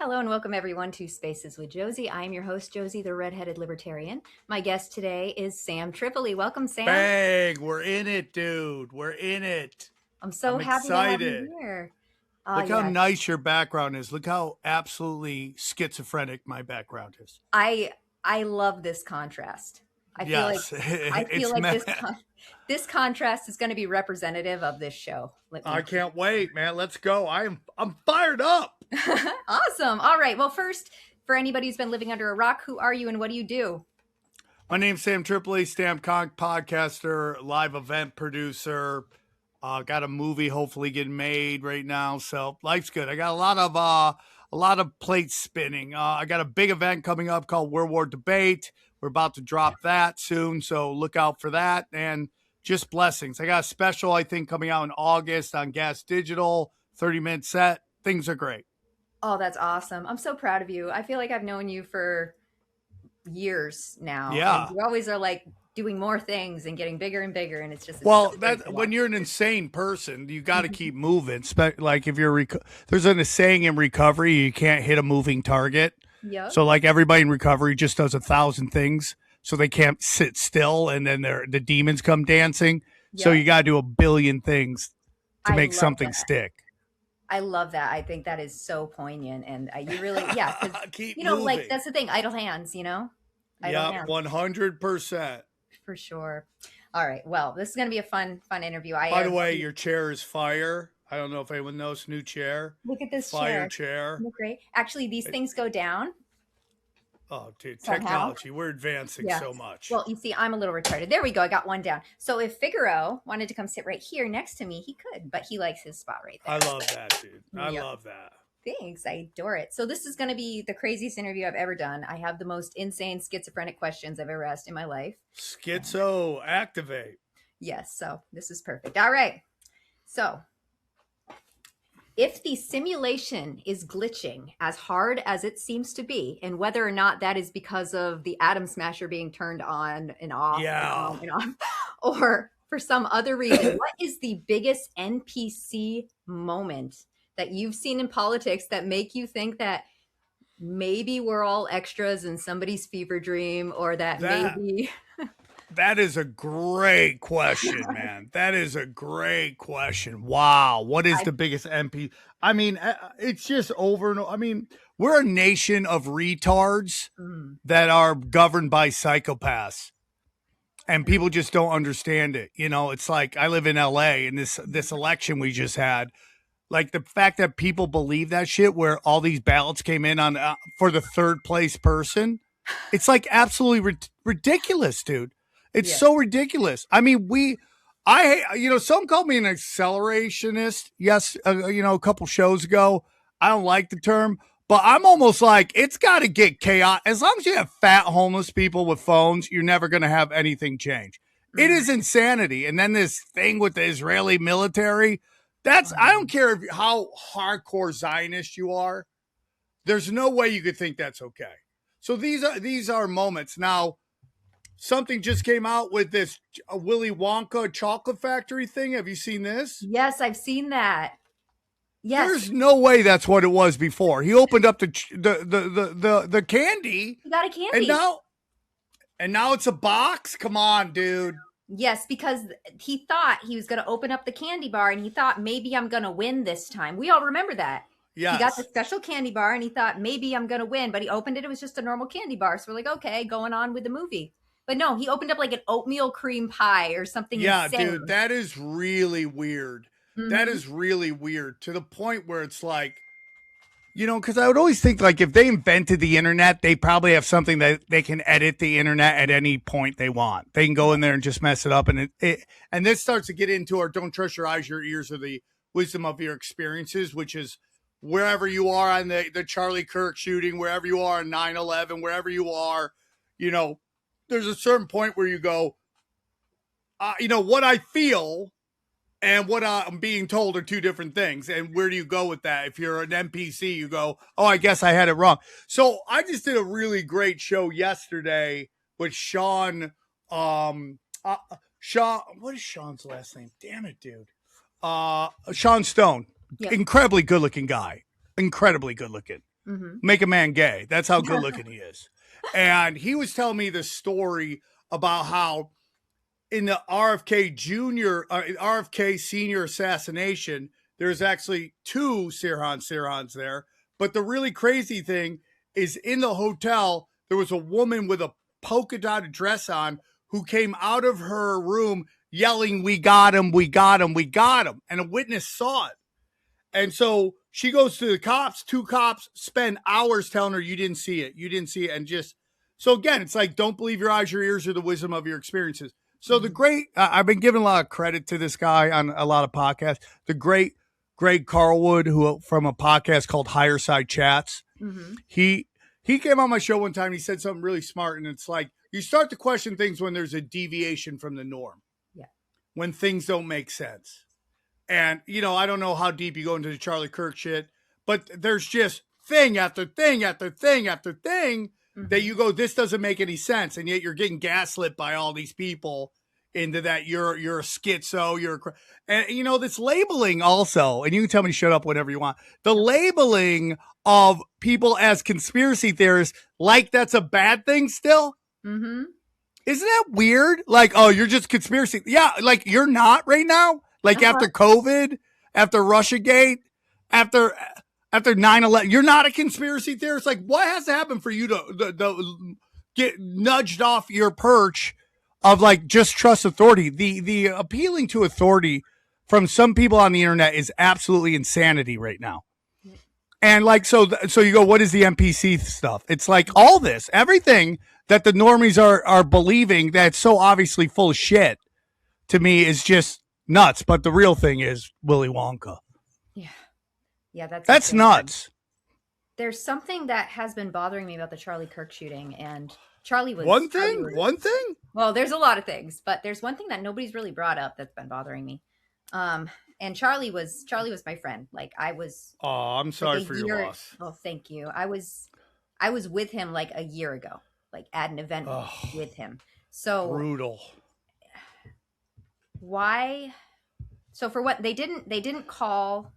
Hello and welcome everyone to Spaces with Josie. I am your host, Josie, the redheaded libertarian. My guest today is Sam Tripoli. Welcome, Sam. Bang! We're in it, dude. We're in it. I'm so I'm happy to have excited. you here. Oh Look how yeah, nice your background is. Look how absolutely schizophrenic my background is. I I love this contrast. I feel like Yes, I feel it's like man. this contrast is going to be representative of this show. Let I me. can't wait, man. Let's go. I'm fired up. Awesome. All right. Well, first, for anybody who's been living under a rock, who are you and what do you do? My name's Sam Tripoli, Stamp Conk podcaster, live event producer. Got a movie hopefully getting made right now, so life's good. I got a lot of plates spinning. I got a big event coming up called World War Debate. We're about to drop that soon, so look out for that. And just blessings. I got a special I think coming out in August on Gas Digital, 30-minute set. Things are great. Oh, that's awesome. I'm so proud of you. I feel like I've known you for years now, and Yeah. you always are like doing more things and getting bigger and bigger, and it's so Well, great to that when watch. you're an insane person, you got to keep moving. Like if you're there's a saying in recovery, you can't hit a moving target. Yep. So like everybody in recovery just does 1,000 things, so they can't sit still, and then the demons come dancing. So Yep. you got to do 1 billion things to I make love something that. stick. I love that. I think that is so poignant, and you really, yeah, because Keep like moving. that's the thing. Idle hands, idle Yeah, hands 100%. for sure. All right. Well, this is going to be a fun interview. I By the have way, your chair is fire. I don't know if anyone knows, new chair, look at this fire chair. chair. Isn't it great? Actually, these things go down Oh, dude, somehow. technology. We're advancing Yeah. so much. Well, you see, I'm a little retarded. There we go. I got one down. So if Figaro wanted to come sit right here next to me, he could, but he likes his spot right there. I love that, dude. I Yep. love that. Thanks. I adore it. So this is going to be the craziest interview I've ever done. I have the most insane schizophrenic questions I've ever asked in my life. Schizo activate. Yes. So this is perfect. All right. So if the simulation is glitching as hard as it seems to be, and whether or not that is because of the atom smasher being turned on and off and on and off, or for some other reason, what is the biggest NPC moment that you've seen in politics that make you think that maybe we're all extras in somebody's fever dream, or that maybe That is a great question, man. That is a great question. Wow. What is the biggest MP? I mean, it's just over and over. I mean, we're a nation of retards that are governed by psychopaths. And people just don't understand it. You know, it's like I live in LA, and this election we just had, like the fact that people believe that shit where all these ballots came in on for the third place person, it's like absolutely ridiculous, dude. It's so ridiculous. I mean, some called me an accelerationist. Yes, a couple shows ago. I don't like the term, but I'm almost like it's got to get chaos. As long as you have fat homeless people with phones, you're never going to have anything change. It is insanity. And then this thing with the Israeli military, I don't care how hardcore Zionist you are. There's no way you could think that's okay. So these are moments. Now, something just came out with this Willy Wonka chocolate factory thing. Have you seen this? Yes, I've seen that. Yes. There's no way that's what it was before. He opened up the candy. He got a candy. And now it's a box. Come on, dude. Yes, because he thought he was going to open up the candy bar, and he thought maybe I'm going to win this time. We all remember that. Yes. He got the special candy bar, and he thought maybe I'm going to win, but he opened it. It was just a normal candy bar. So we're like, okay, going on with the movie. But no, he opened up like an oatmeal cream pie or something insane. Dude, that is really weird. That is really weird, to the point where it's like, because I would always think, like, if they invented the internet, they probably have something that they can edit the internet at any point they want. They can go in there and just mess it up. And and this starts to get into our don't trust your eyes, your ears, or the wisdom of your experiences, which is wherever you are on the Charlie Kirk shooting, wherever you are on 9/11, wherever you are, there's a certain point where you go, what I feel and what I'm being told are two different things. And where do you go with that? If you're an NPC, you go, oh, I guess I had it wrong. So I just did a really great show yesterday with Sean. Sean, what is Sean's last name? Damn it, dude. Sean Stone. Yep. Incredibly good looking guy. Incredibly good looking. make a man gay. That's how good looking he is. And he was telling me this story about how in the RFK senior assassination, there's actually two Sirhans there. But the really crazy thing is in the hotel, there was a woman with a polka dotted dress on who came out of her room yelling, "We got him, we got him, we got him." And a witness saw it. And so she goes to the cops. Two cops spend hours telling her, "You didn't see it. You didn't see it." And just, so again, it's like, don't believe your eyes, your ears, or the wisdom of your experiences. So the great, I've been giving a lot of credit to this guy on a lot of podcasts. The great Greg Carlwood, who from a podcast called Higher Side Chats. He came on my show one time. And he said something really smart. And it's like, you start to question things when there's a deviation from the norm. Yeah. When things don't make sense. And, you know, I don't know how deep you go into the Charlie Kirk shit, but there's just thing after thing after thing after thing that you go, this doesn't make any sense. And yet you're getting gaslit by all these people into that you're a schizo, and you know, this labeling also, and you can tell me to shut up whenever you want. The labeling of people as conspiracy theorists, like that's a bad thing still. Isn't that weird? Like, oh, you're just conspiracy. Yeah. Like you're not right now. Like after COVID, after Russiagate, after 9/11, you're not a conspiracy theorist. Like what has to happen for you to get nudged off your perch of like just trust authority? The appealing to authority from some people on the internet is absolutely insanity right now. And like, so you go, what is the NPC stuff? It's like all this, everything that the normies are believing that's so obviously full of shit to me is just nuts. But the real thing is Willy Wonka. Yeah, that's insane. Nuts. There's something that has been bothering me about the Charlie Kirk shooting, and Charlie was one thing. Well, there's a lot of things, but there's one thing that nobody's really brought up that's been bothering me. And Charlie was my friend. Like I was. Oh, I'm sorry for your loss. Oh, thank you. I was with him like a year ago, like at an event with him. So brutal. Why? So for what they didn't call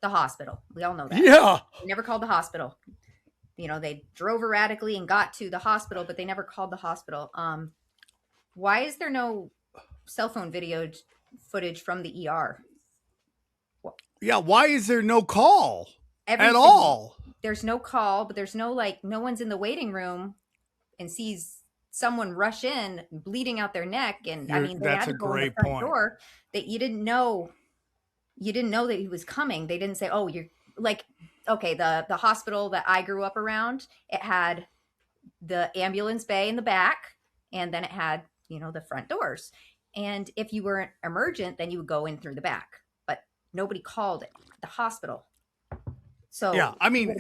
the hospital. We all know that. Yeah. They never called the hospital. You know, they drove erratically and got to the hospital, but they never called the hospital. Why is there no cell phone video footage from the ER? Yeah, why is there no call at all? There's no call, but there's no no one's in the waiting room and sees someone rush in bleeding out their neck. And I mean, they had to go in the front door that you didn't know that he was coming. They didn't say, oh, you're like, okay, the hospital that I grew up around, it had the ambulance bay in the back, and then it had, you know, the front doors. And if you were emergent, then you would go in through the back. But nobody called it the hospital. So yeah, I mean,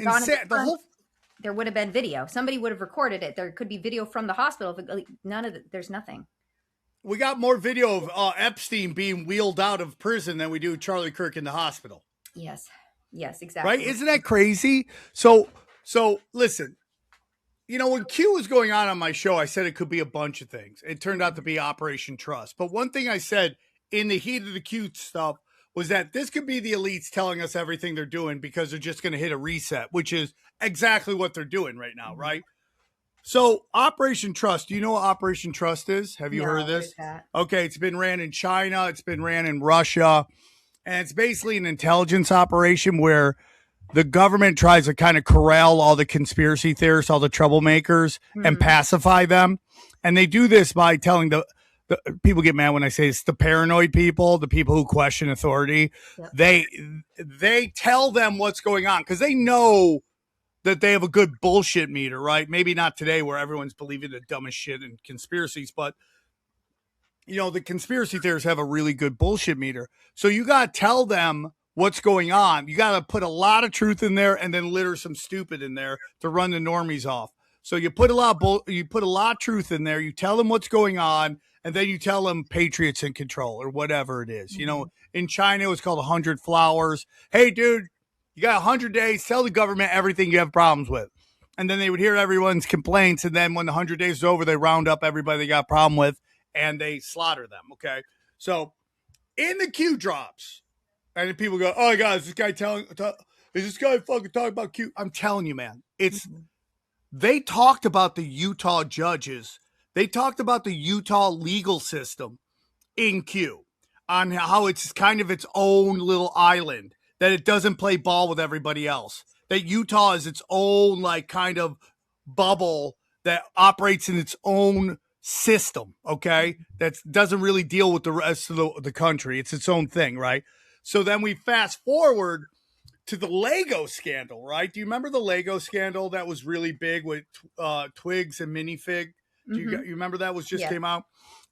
there would have been video. Somebody would have recorded it. There could be video from the hospital. But there's nothing. We got more video of Epstein being wheeled out of prison than we do Charlie Kirk in the hospital. Yes, exactly. Right? Isn't that crazy? So listen, you know, when Q was going on my show, I said it could be a bunch of things. It turned out to be Operation Trust. But one thing I said in the heat of the Q stuff was that this could be the elites telling us everything they're doing because they're just going to hit a reset, which is exactly what they're doing right now, right? So Operation Trust, do you know what Operation Trust is? Have you heard of this? Okay, it's been ran in China. It's been ran in Russia. And it's basically an intelligence operation where the government tries to kind of corral all the conspiracy theorists, all the troublemakers, and pacify them. And they do this by telling the people get mad when I say it's the paranoid people, the people who question authority. Yep. They tell them what's going on because they know that they have a good bullshit meter, right? Maybe not today where everyone's believing the dumbest shit and conspiracies, but you know, the conspiracy theorists have a really good bullshit meter. So you got to tell them what's going on. You got to put a lot of truth in there and then litter some stupid in there to run the normies off. So you put a lot of truth in there. You tell them what's going on, and then you tell them Patriots in control or whatever it is. You know, in China, it was called 100 Flowers. Hey, dude, you got 100 days. Tell the government everything you have problems with. And then they would hear everyone's complaints. And then when the 100 days is over, they round up everybody they got a problem with and they slaughter them. Okay. So in the Q drops, and people go, oh, my God, is this guy Is this guy fucking talking about Q? I'm telling you, man. It's Mhm. They talked about the Utah judges. They talked about the Utah legal system in Q on how it's kind of its own little island, that it doesn't play ball with everybody else. That Utah is its own like kind of bubble that operates in its own system, okay? That doesn't really deal with the rest of the country. It's its own thing, right? So then we fast forward to the Lego scandal, right? Do you remember the Lego scandal that was really big with Twigs and Minifig? You remember that was just came out?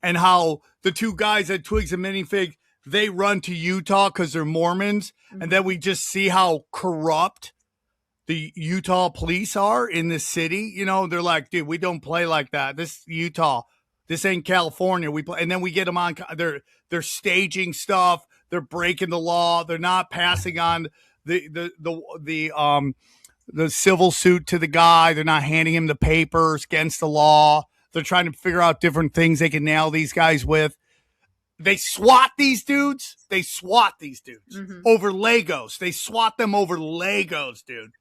And how the two guys at Twigs and Minifig, they run to Utah because they're Mormons. And then we just see how corrupt the Utah police are in this city. You know, they're like, dude, we don't play like that. This Utah, this ain't California. We play, and then we get them on. They're staging stuff. They're breaking the law. They're not passing on the civil suit to the guy. They're not handing him the papers against the law. They're trying to figure out different things they can nail these guys with. They swat these dudes. Over Legos. They swat them over Legos, dude.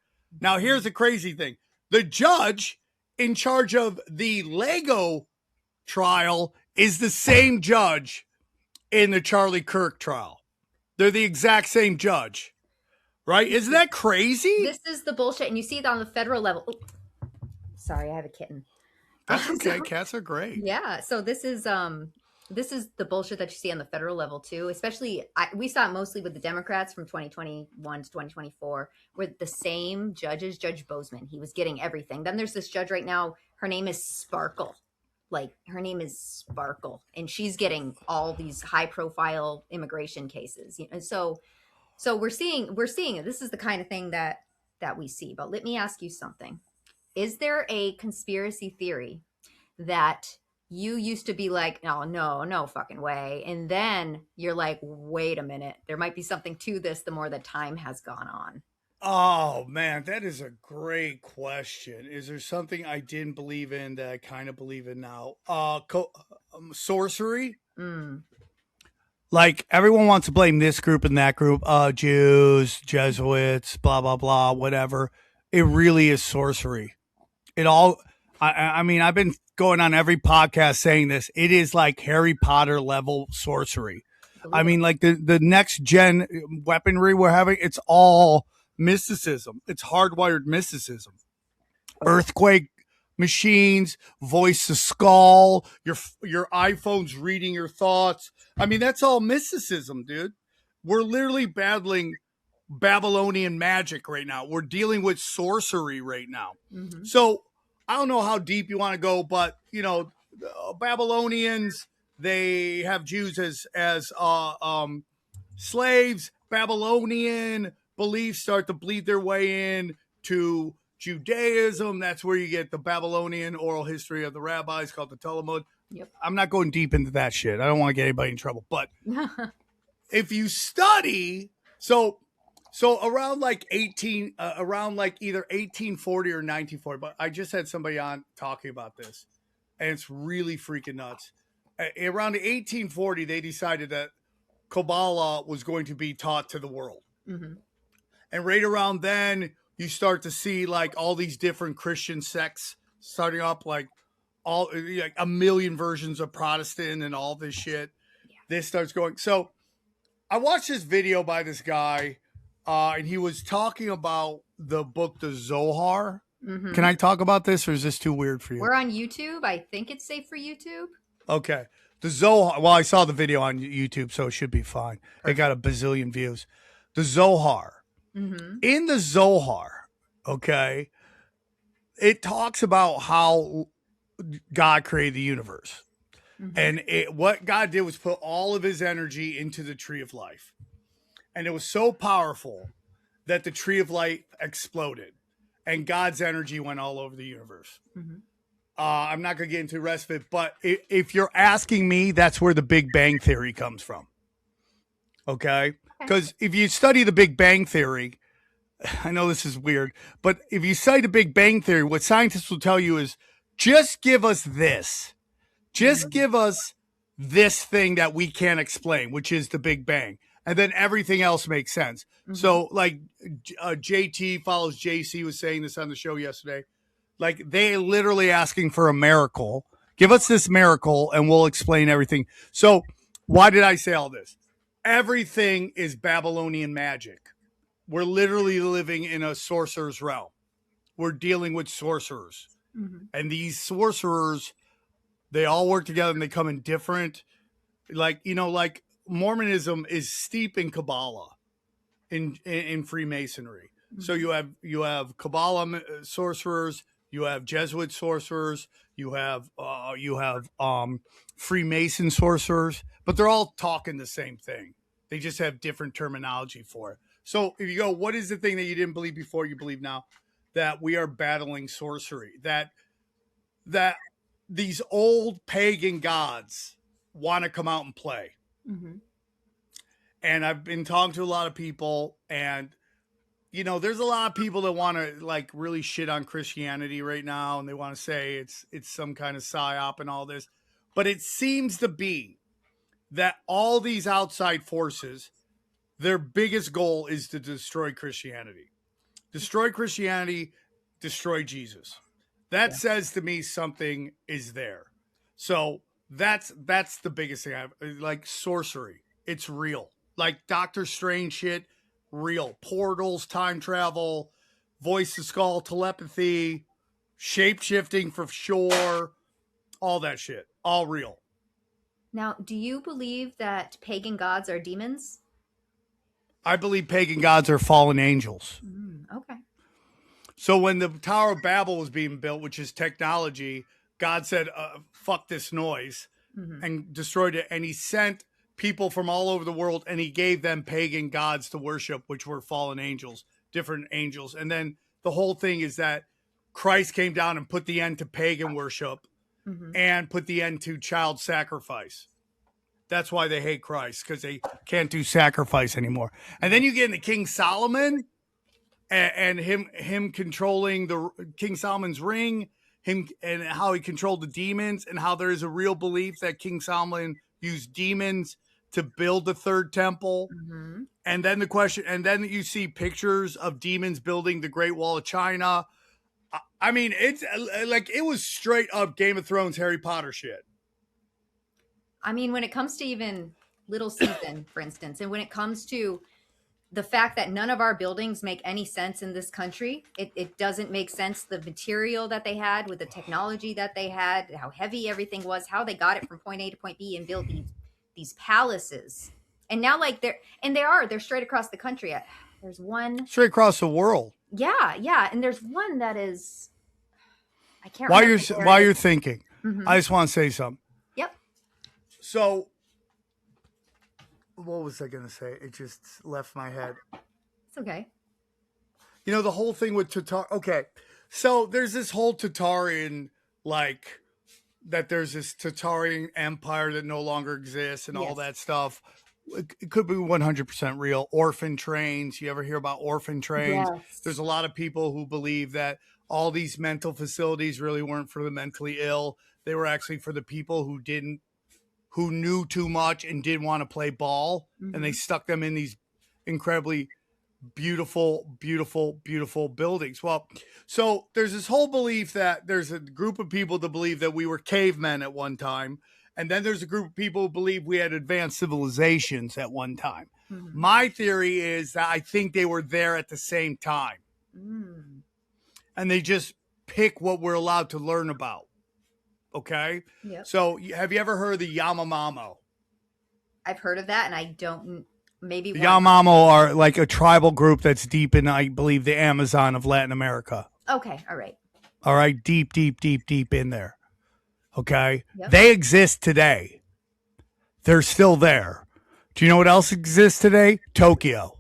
Now, here's the crazy thing. The judge in charge of the Lego trial is the same judge in the Charlie Kirk trial. They're the exact same judge, right? Isn't that crazy? This is the bullshit, and you see it on the federal level. Oh, sorry, I have a kitten. That's okay. Cats are great. Yeah. So this is the bullshit that you see on the federal level too. Especially, we saw it mostly with the Democrats from 2021 to 2024, where the same judges, Judge Bozeman, he was getting everything. Then there's this judge right now. Her name is Sparkle. And she's getting all these high-profile immigration cases. You know, so we're seeing it. This is the kind of thing that we see. But let me ask you something. Is there a conspiracy theory that you used to be like, oh, no fucking way. And then you're like, wait a minute, there might be something to this the more that time has gone on? Oh, man, that is a great question. Is there something I didn't believe in that I kind of believe in now? Sorcery? Like, everyone wants to blame this group and that group. Jews, Jesuits, blah, blah, blah, whatever. It really is sorcery. It all, I mean, I've been going on every podcast saying this. It is like Harry Potter level sorcery. I mean, like the next gen weaponry we're having, it's all mysticism. It's hardwired mysticism. Earthquake machines, voice to skull, your iPhone's reading your thoughts. I mean, that's all mysticism, dude. We're literally battling Babylonian magic right now. We're dealing with sorcery right now. So I don't know how deep you want to go, but you know, Babylonians, they have Jews as slaves. Babylonian beliefs start to bleed their way in to Judaism. That's where you get the Babylonian oral history of the rabbis called the Talmud. Yep. I'm not going deep into that shit. I don't want to get anybody in trouble. But if you study, so around like either 1840 or 1940, but I just had somebody on talking about this, and it's really freaking nuts. Around 1840, they decided that Kabbalah was going to be taught to the world. And right around then, you start to see like all these different Christian sects starting up, like a million versions of Protestant and all this shit. This starts going. So I watched this video by this guy, and he was talking about the book, the Zohar. Can I talk about this, or is this too weird for you? We're on YouTube. I think it's safe for YouTube. Okay. The Zohar. Well, I saw the video on YouTube, so it should be fine. It got a bazillion views. The Zohar. In the Zohar, okay, it talks about how God created the universe. And what God did was put all of his energy into the tree of life. And it was so powerful that the tree of life exploded. And God's energy went all over the universe. I'm not going to get into the rest of it, but if you're asking me, that's where the Big Bang Theory comes from. Okay? Because if you study the Big Bang Theory, I know this is weird, but if you study the Big Bang Theory, what scientists will tell you is just give us this. Just give us this thing that we can't explain, which is the Big Bang. and then everything else makes sense. Mhm. So like JT follows JC was saying this on the show yesterday. Like they literally asking for a miracle. Give us this miracle and we'll explain everything. So why did I say all this? Everything is Babylonian magic. We're literally living in a sorcerer's realm. We're dealing with sorcerers. Mhm. And these sorcerers, they all work together and they come in different, like, you know, like Mormonism is steep in Kabbalah, in Freemasonry. So you have Kabbalah sorcerers, you have Jesuit sorcerers, you have Freemason sorcerers, but they're all talking the same thing. They just have different terminology for it. So if you go, what is the thing that you didn't believe before you believe now? That we are battling sorcery. That these old pagan gods want to come out and play. Mhm. And I've been talking to a lot of people, and you know, there's a lot of people that want to like really shit on Christianity right now, and they want to say it's some kind of psyop and all this. But it seems to be that all these outside forces, their biggest goal is to destroy Christianity. Destroy Christianity, destroy Jesus. That says to me something is there. So that's the biggest thing. Like sorcery, it's real. Like Doctor Strange shit, real. Portals, time travel, voice to skull, telepathy, shape shifting for sure, all that shit, all real. Now, do you believe that pagan gods are demons? I believe pagan gods are fallen angels. Okay. So when the Tower of Babel was being built, which is technology, God said, fuck this noise, and destroyed it. And he sent people from all over the world, and he gave them pagan gods to worship, which were fallen angels, different angels. And then the whole thing is that Christ came down and put the end to pagan worship and put the end to child sacrifice. That's why they hate Christ, because they can't do sacrifice anymore. And then you get into King Solomon and him controlling the King Solomon's ring, him and how he controlled the demons, and how there is a real belief that King Solomon used demons to build the third temple. And then the question, and then you see pictures of demons building the Great Wall of China. I mean, it's like it was straight up Game of Thrones, Harry Potter shit. I mean, when it comes to even Little Caesar, for instance, and when it comes to the fact that none of our buildings make any sense in this country, it doesn't make sense. The material that they had with the technology that they had, how heavy everything was, how they got it from point A to point B and built these palaces. And now like they're straight across the country. There's one straight across the world. Yeah. And there's one that is, I can't while remember. While you're thinking, I just want to say something. Yep. So what was I going to say? It just left my head. It's okay. You know, the whole thing with Tatar. Okay. So there's this whole Tatarian, like, that there's this Tatarian empire that no longer exists and all that stuff. It could be 100% real. Orphan trains. You ever hear about orphan trains? Yes. There's a lot of people who believe that all these mental facilities really weren't for the mentally ill. They were actually for the people who knew too much and didn't want to play ball. And they stuck them in these incredibly beautiful buildings. Well, so there's this whole belief that there's a group of people that believe that we were cavemen at one time. And then there's a group of people who believe we had advanced civilizations at one time. My theory is that I think they were there at the same time. And they just pick what we're allowed to learn about. Okay? Yep. So have you ever heard of the Yanomamo? I've heard of that, and I don't, maybe. The Yanomamo are like a tribal group that's deep in, I believe, the Amazon of Latin America. Okay, all right. All right, deep in there. Okay? Yep. They exist today. They're still there. Do you know what else exists today? Tokyo.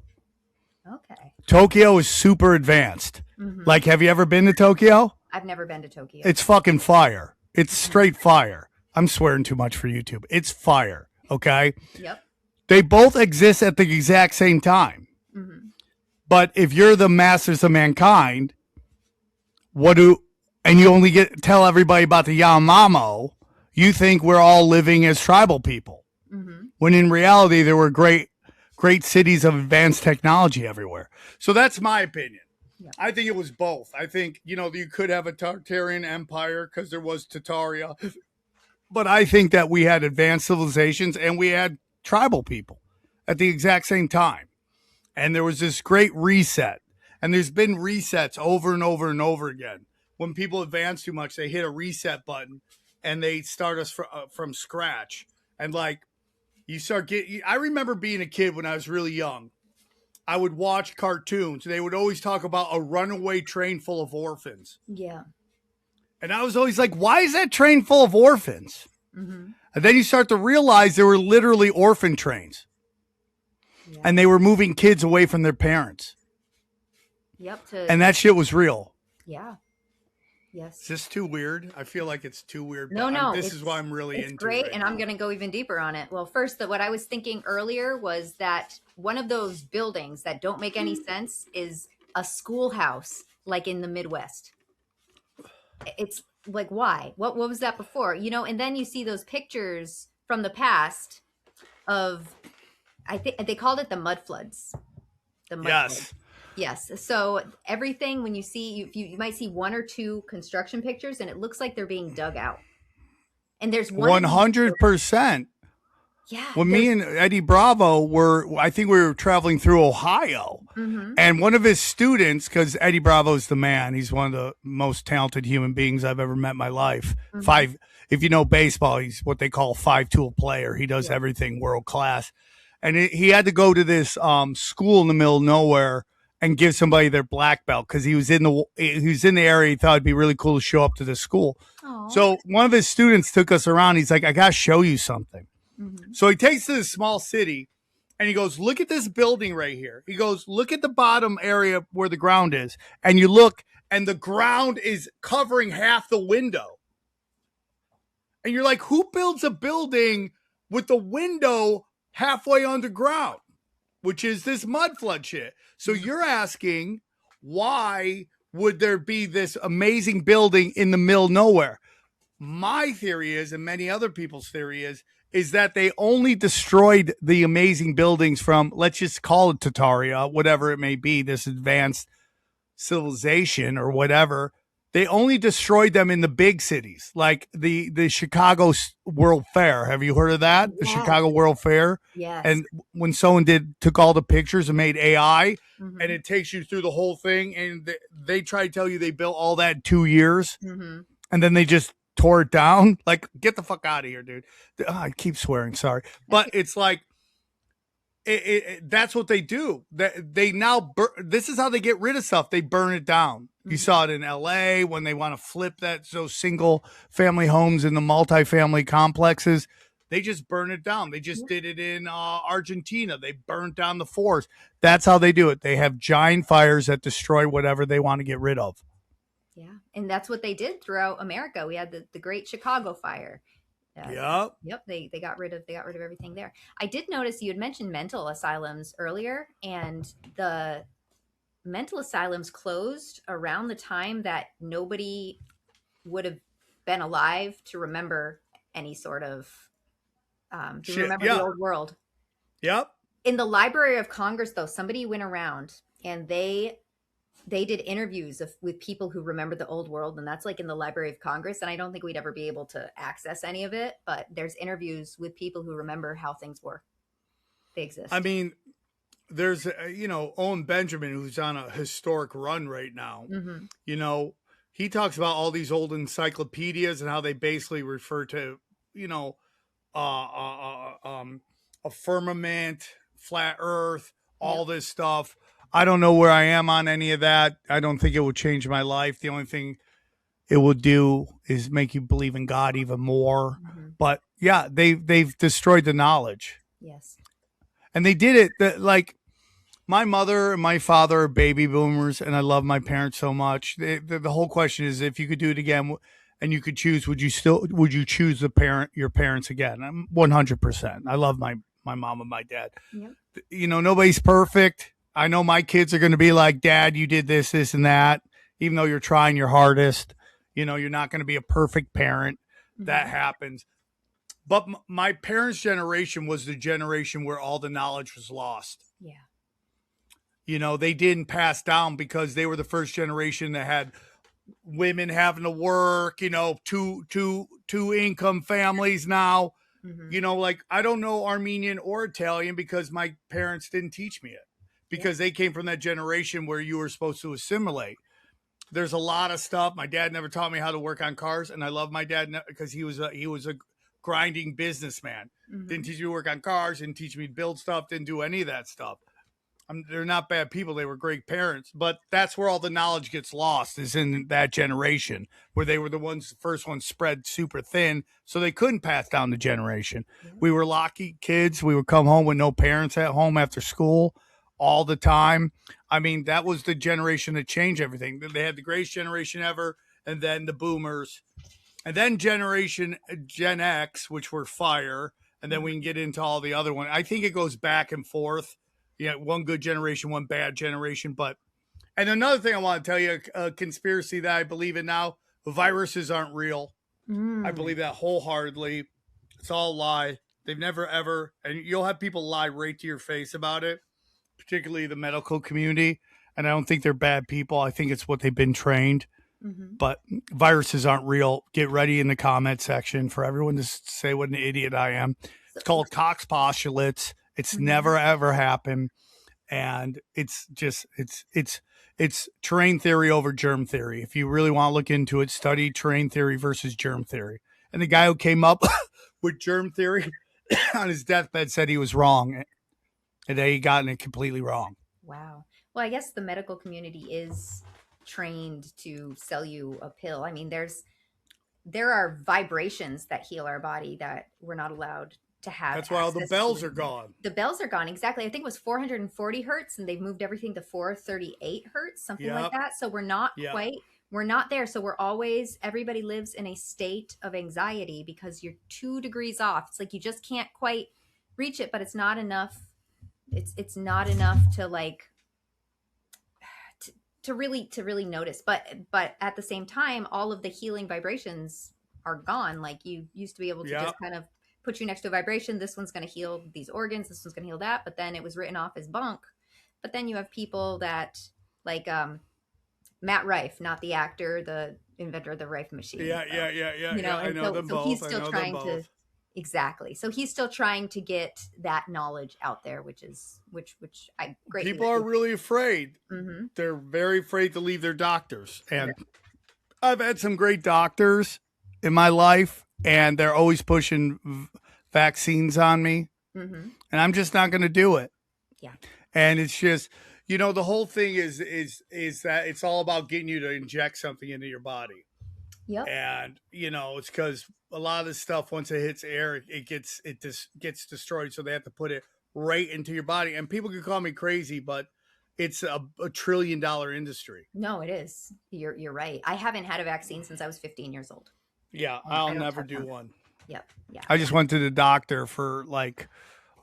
Okay. Tokyo is super advanced. Like, have you ever been to Tokyo? I've never been to Tokyo. It's fucking fire. It's straight fire. I'm swearing too much for YouTube. It's fire. Okay? Yep. They both exist at the exact same time. But if you're the masters of mankind, and you only tell everybody about the Yanomamo, you think we're all living as tribal people. When in reality, there were great great cities of advanced technology everywhere. So that's my opinion. Yeah. I think it was both. I think, you could have a Tartarian empire because there was Tartaria. But I think that we had advanced civilizations and we had tribal people at the exact same time. And there was this great reset. And there's been resets over and over and over again. When people advance too much, they hit a reset button and they start us from scratch. And like, I remember being a kid when I was really young. I would watch cartoons. They would always talk about a runaway train full of orphans. Yeah. And I was always like, why is that train full of orphans? Mm-hmm. And then you start to realize there were literally orphan trains. Yeah. And they were moving kids away from their parents. Yep. And that shit was real. Yeah. Yes. Is this too weird? I feel like it's too weird. No. This is why I'm really into it. It's great, right and now. I'm going to go even deeper on it. Well, first, what I was thinking earlier was that one of those buildings that don't make any sense is a schoolhouse, like in the Midwest. It's like, why? What was that before? And then you see those pictures from the past of, I think they called it the mud floods. The mud floods. Yes. So everything, when you see, you might see one or two construction pictures and it looks like they're being dug out. And there's 100%. Yeah. When me and Eddie Bravo I think we were traveling through Ohio. Mm-hmm. And one of his students, because Eddie Bravo is the man, he's one of the most talented human beings I've ever met in my life. Mm-hmm. If you know baseball, he's what they call a 5-tool player. He does everything world class. And he had to go to this school in the middle of nowhere and give somebody their black belt because he was in the area. He thought it'd be really cool to show up to the school. Aww. So one of his students took us around. He's like, I got to show you something. Mm-hmm. So he takes to this small city and he goes, look at this building right here. He goes, look at the bottom area where the ground is. And you look and the ground is covering half the window. And you're like, who builds a building with the window halfway underground? Which is this mud flood shit. So you're asking, why would there be this amazing building in the middle of nowhere? My theory is, and many other people's theory is that they only destroyed the amazing buildings from, let's just call it Tartaria, whatever it may be, this advanced civilization or whatever. They only destroyed them in the big cities, like the Chicago World Fair. Have you heard of that? The Chicago World Fair? Yes. And when someone took all the pictures and made AI, and it takes you through the whole thing, and they try to tell you they built all that in 2 years, and then they just tore it down. Like, get the fuck out of here, dude. I keep swearing, sorry. But it's like, that's what they do. They now this is how they get rid of stuff. They burn it down. You saw it in LA when they want to flip those single family homes in the multifamily complexes. They just burn it down. They just did it in Argentina. They burned down the forest. That's how they do it. They have giant fires that destroy whatever they want to get rid of. Yeah, and that's what they did throughout America. We had the Great Chicago Fire. Yep. They got rid of everything there. I did notice you had mentioned mental asylums earlier, and the mental asylums closed around the time that nobody would have been alive to remember any sort of the old world. Yep. In the Library of Congress, though, somebody went around and they did interviews with people who remember the old world, and that's like in the Library of Congress. And I don't think we'd ever be able to access any of it, but there's interviews with people who remember how things were. They exist. I mean, there's, Owen Benjamin, who's on a historic run right now. He talks about all these old encyclopedias and how they basically refer to, a firmament, flat earth, all this stuff. I don't know where I am on any of that. I don't think it will change my life. The only thing it will do is make you believe in God even more. But yeah, they've destroyed the knowledge. Yes. And they did it like my mother and my father are baby boomers, and I love my parents so much. The whole question is, if you could do it again and you could choose, would you choose your parents again? I'm 100%. I love my mom and my dad. Yep. Nobody's perfect. I know my kids are going to be like, Dad, you did this, and that, even though you're trying your hardest. You're not going to be a perfect parent. That happens. But my parents' generation was the generation where all the knowledge was lost. Yeah. You know, they didn't pass down because they were the first generation that had women having to work, you know, two income families now. Mm-hmm. You know, like I don't know Armenian or Italian because my parents didn't teach me it, because they came from that generation where you were supposed to assimilate. There's a lot of stuff. My dad never taught me how to work on cars, and I love my dad because he was a grinding businessman. Mm-hmm. Didn't teach me to work on cars, didn't teach me to build stuff, didn't do any of that stuff. They're not bad people. They were great parents, but that's where all the knowledge gets lost, is in that generation where they were the first ones spread super thin. So they couldn't pass down the generation. Yeah. We were lucky kids. We would come home with no parents at home after school all the time. I mean, that was the generation that changed everything. They had the greatest generation ever. And then the boomers, and then generation Gen X, which were fire. And then we can get into all the other one. I think it goes back and forth. Yeah, one good generation, one bad generation. And another thing I want to tell you, a conspiracy that I believe in now, viruses aren't real. I believe that wholeheartedly. It's all a lie. They've never, ever, and you'll have people lie right to your face about it, particularly the medical community. And I don't think they're bad people. I think it's what they've been trained. Mm-hmm. But viruses aren't real. Get ready in the comment section for everyone to say what an idiot I am. It's called Cox postulates. It's never ever happened, and it's just it's terrain theory over germ theory. If you really want to look into it, study terrain theory versus germ theory. And the guy who came up with germ theory on his deathbed said he was wrong, and that he gotten it completely wrong. Wow. Well, I guess the medical community is trained to sell you a pill. I mean, there are vibrations that heal our body that we're not allowed to have. That's why all the bells are gone. The bells are gone. Exactly. I think it was 440 hertz, and they've moved everything to 438 hertz, something like that. So we're not we're not there. So everybody lives in a state of anxiety because you're 2 degrees off. It's like you just can't quite reach it, but it's not enough. It's not enough to like to really notice. But at the same time, all of the healing vibrations are gone. Like you used to be able to just kind of put you next to a vibration. This one's going to heal these organs. This one's going to heal that. But then it was written off as bunk. But then you have people that like Matt Rife, not the actor, the inventor of the Rife machine. Yeah. You know, I know them both. He's still trying to exactly. So he's still trying to get that knowledge out there, which I greatly people are really afraid. Mm-hmm. They're very afraid to leave their doctors, and I've had some great doctors in my life, and they're always pushing vaccines on me, and I'm just not going to do it. Yeah. And it's just, you know, the whole thing is that it's all about getting you to inject something into your body. Yep. And, you know, it's because a lot of this stuff, once it hits air, it gets destroyed. So they have to put it right into your body. And people can call me crazy, but it's a $1 trillion industry. No, it is. You're right. I haven't had a vaccine since I was 15 years old. Yeah, I'll never do one. Yep. Yeah. I just went to the doctor for like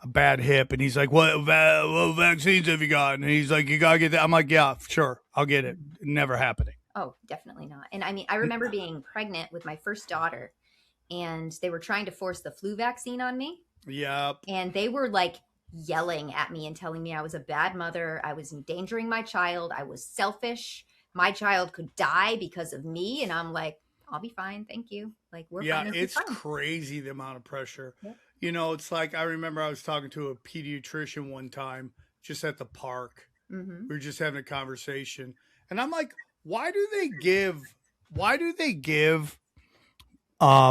a bad hip, and he's like, what vaccines have you gotten? And he's like, you got to get that. I'm like, yeah, sure. I'll get it. Never happening. Oh, definitely not. And I mean, I remember being pregnant with my first daughter, and they were trying to force the flu vaccine on me. Yep. And they were like yelling at me and telling me I was a bad mother. I was endangering my child. I was selfish. My child could die because of me. And I'm like, I'll be fine. Thank you. Like, we're fine. Yeah, it's crazy the amount of pressure. Yep. You know, it's like, I remember I was talking to a pediatrician one time just at the park. Mm-hmm. We were just having a conversation. And I'm like, why do they give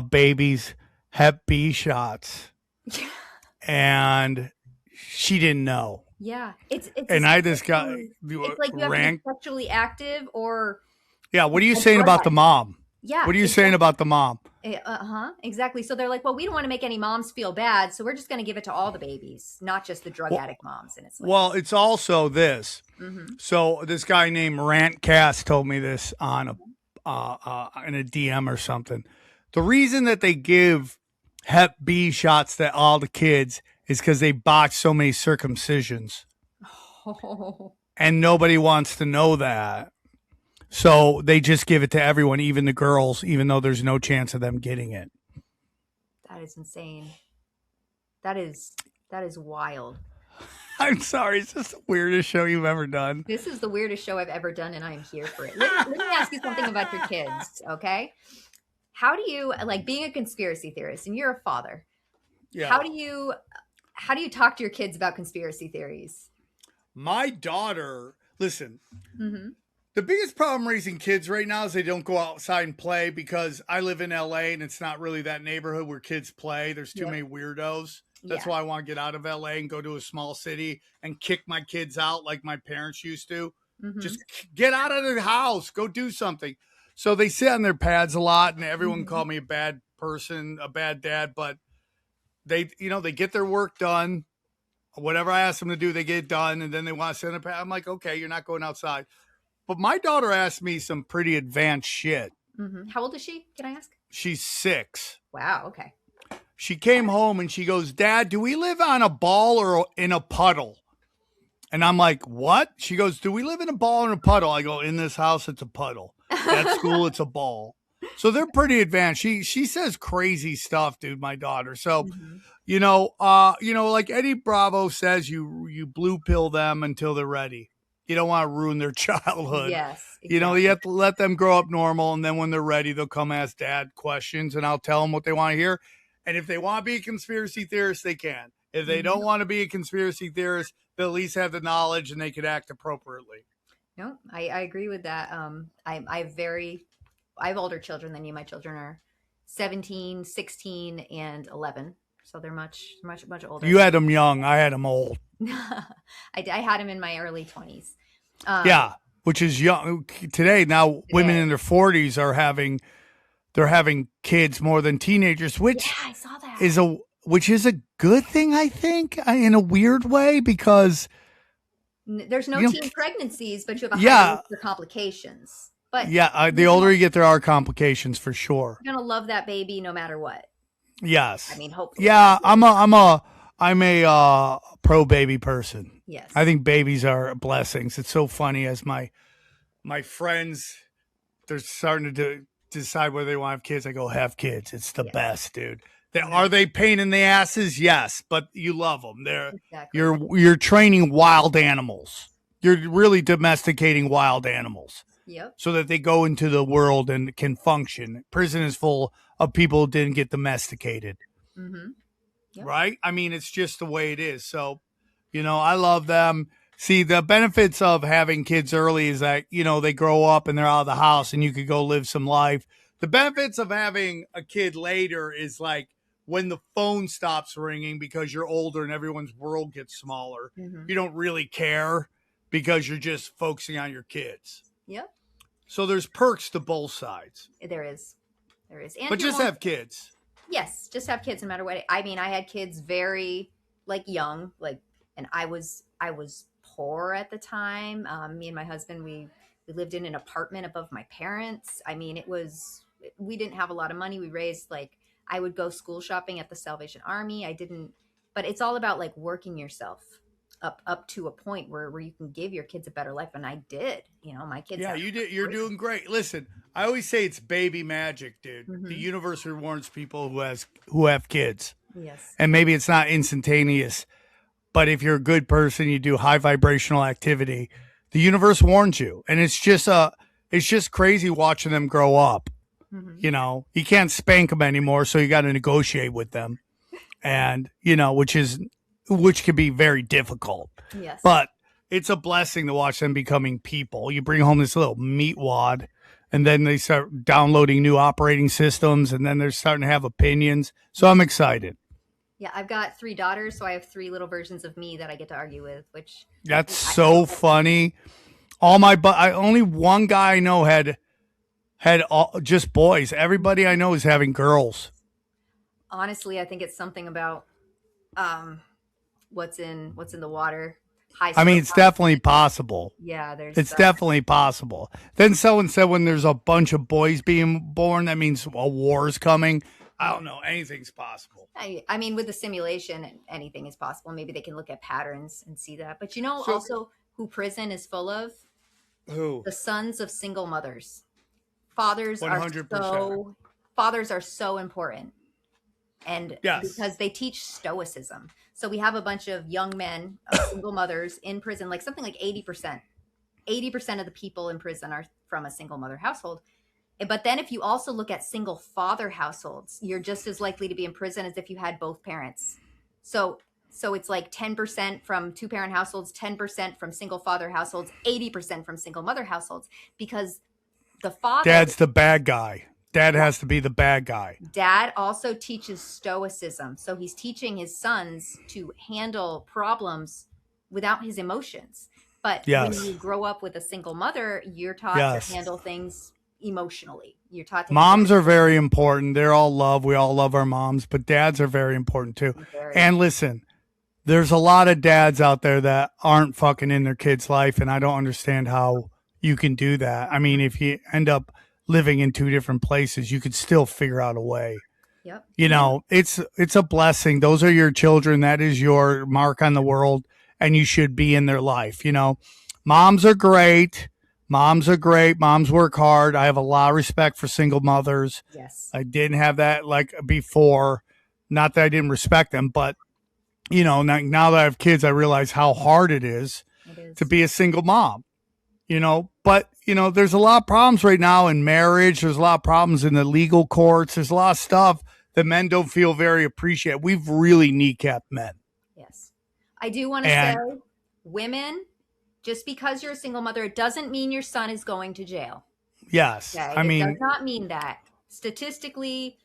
babies Hep B shots? And she didn't know. Yeah. It's and I just got it's like you have to be sexually active or yeah, what are you saying about the mom? Yeah. What are you saying about the mom? Exactly. So they're like, well, we don't want to make any moms feel bad, so we're just going to give it to all the babies, not just the drug addict moms. And it's like, well, it's also this. Mm-hmm. So this guy named Rant Cass told me this on in a DM or something. The reason that they give Hep B shots to all the kids is because they botch so many circumcisions, and nobody wants to know that. So they just give it to everyone, even the girls, even though there's no chance of them getting it. That is insane. That is wild. I'm sorry. It's just the weirdest show you've ever done. This is the weirdest show I've ever done, and I am here for it. Let me ask you something about your kids, okay? How do you, like, being a conspiracy theorist, and you're a father? Yeah. How do you talk to your kids about conspiracy theories? My daughter, listen. Mm-hmm. The biggest problem raising kids right now is they don't go outside and play, because I live in LA and it's not really that neighborhood where kids play. There's too many weirdos. That's why I want to get out of LA and go to a small city and kick my kids out like my parents used to. Mm-hmm. Just get out of the house, go do something. So they sit on their pads a lot, and everyone called me a bad person, a bad dad, but they get their work done. Whatever I ask them to do, they get it done, and then they want to sit on a pad. I'm like, okay, you're not going outside. But my daughter asked me some pretty advanced shit. Mm-hmm. How old is she? Can I ask? She's 6. Wow. Okay. She came home and she goes, Dad, do we live on a ball or in a puddle? And I'm like, what? She goes, do we live in a ball or a puddle? I go, in this house, it's a puddle. At school, it's a ball. So they're pretty advanced. She says crazy stuff, dude, my daughter. So, like Eddie Bravo says, you blue pill them until they're ready. You don't want to ruin their childhood. Yes. Exactly. You have to let them grow up normal, and then when they're ready, they'll come ask Dad questions, and I'll tell them what they want to hear. And if they want to be a conspiracy theorist, they can. If they don't want to be a conspiracy theorist, they'll at least have the knowledge and they could act appropriately. No, I agree with that. I have older children than you. My children are 17, 16, and 11. So they're much older. You had them young. I had them old. I had them in my early 20s. Yeah, which is young. Today, now women in their 40s are having kids more than teenagers, which I saw that. Which is a good thing, I think, in a weird way, because there's no teen pregnancies, but you have a higher risk for complications. But the older you get, there are complications for sure. You're gonna love that baby no matter what. Yes. I mean, hopefully. Yeah, I'm a pro baby person. Yes. I think babies are blessings. It's so funny as my friends, they're starting to decide whether they want to have kids. I go, have kids. It's the best, dude. Are they pain in the asses? Yes, but you love them. You're training wild animals. You're really domesticating wild animals. Yep. So that they go into the world and can function. Prison is full of people who didn't get domesticated. Mm-hmm. Yep. Right? I mean, it's just the way it is. So, I love them. See, the benefits of having kids early is that, they grow up and they're out of the house and you could go live some life. The benefits of having a kid later is like when the phone stops ringing because you're older and everyone's world gets smaller. Mm-hmm. You don't really care because you're just focusing on your kids. Yep. So there's perks to both sides. There is. And but just have kids. Yes, just have kids no matter what. I mean, I had kids very young, and I was poor at the time. Me and my husband, we lived in an apartment above my parents. I mean, we didn't have a lot of money. We raised I would go school shopping at the Salvation Army. But it's all about working yourself up to a point where you can give your kids a better life. And I did, my kids. Yeah, you did. You're doing great. Listen, I always say it's baby magic, dude. Mm-hmm. The universe rewards people who have kids. Yes. And maybe it's not instantaneous, but if you're a good person, you do high vibrational activity, the universe warns you. And it's just crazy watching them grow up. Mm-hmm. You can't spank them anymore, so you got to negotiate with them. And, which can be very difficult. Yes. But it's a blessing to watch them becoming people. You bring home this little meat wad, and then they start downloading new operating systems, and then they're starting to have opinions. So I'm excited. Yeah, I've got 3 daughters, so I have 3 little versions of me that I get to argue with, which... That's so funny. Only one guy I know had just boys. Everybody I know is having girls. Honestly, I think it's something about... what's in the water. It's definitely possible. Yeah, it's definitely possible. Then someone said when there's a bunch of boys being born, that means a war's coming. I don't know. Anything's possible. I mean, with the simulation, anything is possible. Maybe they can look at patterns and see that. But also who prison is full of? Who? The sons of single mothers. Fathers 100%. are so important. And Yes. because they teach stoicism. So we have a bunch of young men, single mothers in prison, like something like 80%. 80% of the people in prison are from a single mother household. But then if you also look at single father households, you're just as likely to be in prison as if you had both parents. So it's like 10% from two parent households, 10% from single father households, 80% from single mother households, because the father, Dad's the bad guy. Dad has to be the bad guy. Dad also teaches stoicism. So he's teaching his sons to handle problems without his emotions. But when you grow up with a single mother, you're taught to handle things emotionally. You're taught to moms are very important. They're all love. We all love our moms, but dads are very important too. And listen, there's a lot of dads out there that aren't fucking in their kids' life, and I don't understand how you can do that. I mean, if you end up living in two different places, you could still figure out a way. Yep. You know, it's a blessing. Those are your children. That is your mark on the world, and you should be in their life. You know, moms are great. Moms are great. Moms work hard. I have a lot of respect for single mothers. Yes. I didn't have that like before. Not that I didn't respect them, but you know, now that I have kids, I realize how hard it is to be a single mom. You know, but you know, there's a lot of problems right now in marriage. There's a lot of problems in the legal courts. There's a lot of stuff that men don't feel very appreciated. We've really kneecapped men. Yes. I do want to say, women, just because you're a single mother, it doesn't mean your son is going to jail. Yes. Okay? I mean, it does not mean that. Statistically,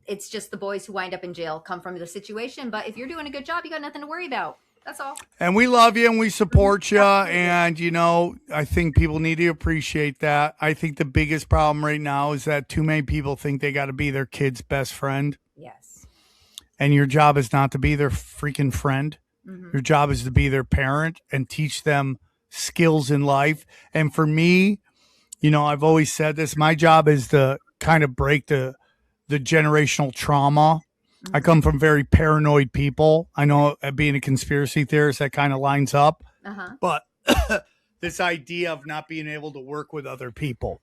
it's just the boys who wind up in jail come from the situation. But if you're doing a good job, you got nothing to worry about. That's all. And we love you and we support you. And, you know, I think people need to appreciate that. I think the biggest problem right now is that too many people think they got to be their kid's best friend. Yes. And your job is not to be their freaking friend. Mm-hmm. Your job is to be their parent and teach them skills in life. And for me, you know, I've always said this, my job is to kind of break the generational trauma. I come from very paranoid people. I know being a conspiracy theorist, that kind of lines up. But this idea of not being able to work with other people.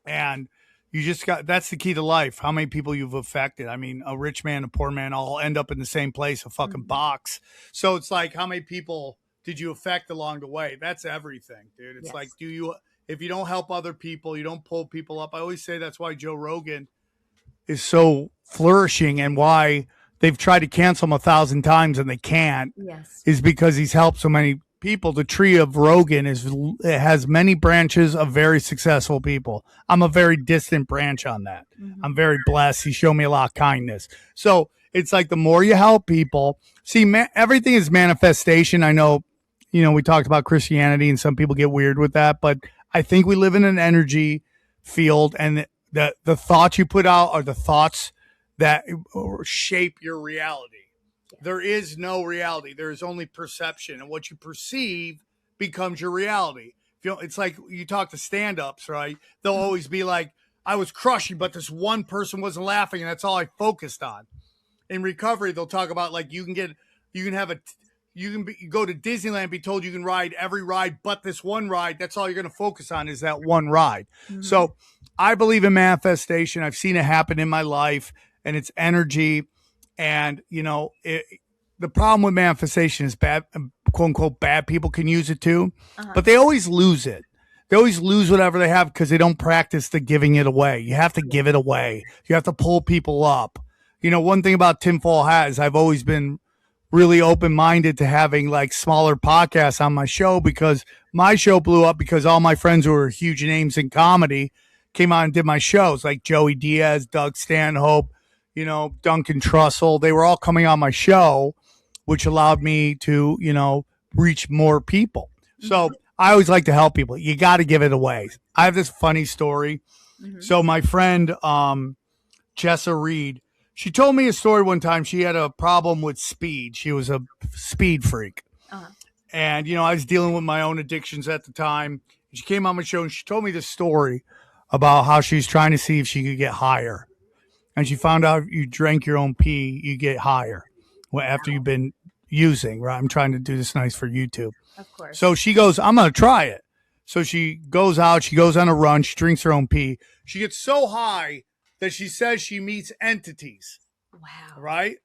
And you just that's the key to life. How many people you've affected. I mean, a rich man, a poor man, all end up in the same place, a fucking box. So it's like, how many people did you affect along the way? That's everything, dude. It's like, if you don't help other people, you don't pull people up. I always say that's why Joe Rogan is so flourishing and why they've tried to cancel him 1,000 times and they can't is because he's helped so many people. The tree of Rogan it has many branches of very successful people. I'm a very distant branch on that. I'm very blessed. He showed me a lot of kindness. So it's like the more you help people, see, everything is manifestation. I know, you know, we talked about Christianity and some people get weird with that, but I think we live in an energy field, and the thoughts you put out are the thoughts that shape your reality. There is no reality. There is only perception. And what you perceive becomes your reality. It's like you talk to stand-ups, right? They'll always be like, I was crushing, but this one person wasn't laughing, and that's all I focused on. In recovery, they'll talk about like you can go to Disneyland and be told you can ride every ride but this one ride. That's all you're going to focus on is that one ride. So I believe in manifestation. I've seen it happen in my life, and it's energy. And, you know, the problem with manifestation is bad, quote unquote, bad people can use it too, but they always lose it. They always lose whatever they have because they don't practice the giving it away. You have to give it away. You have to pull people up. You know, one thing about Tinfoil Hat is I've always been really open-minded to having like smaller podcasts on my show, because my show blew up because all my friends who were huge names in comedy came on and did my shows, like Joey Diaz, Doug Stanhope, you know, Duncan Trussell. They were all coming on my show, which allowed me to, you know, reach more people. So I always like to help people. You got to give it away. I have this funny story. So my friend, Jessa Reed, she told me a story one time. She had a problem with speed. She was a speed freak. And, you know, I was dealing with my own addictions at the time. She came on my show and she told me this story about how she's trying to see if she could get higher. And she found out if you drank your own pee, you get higher after you've been using, right? I'm trying to do this nice for YouTube. Of course. So she goes, I'm going to try it. So she goes out, she goes on a run, she drinks her own pee. She gets so high that she says she meets entities. Wow. right?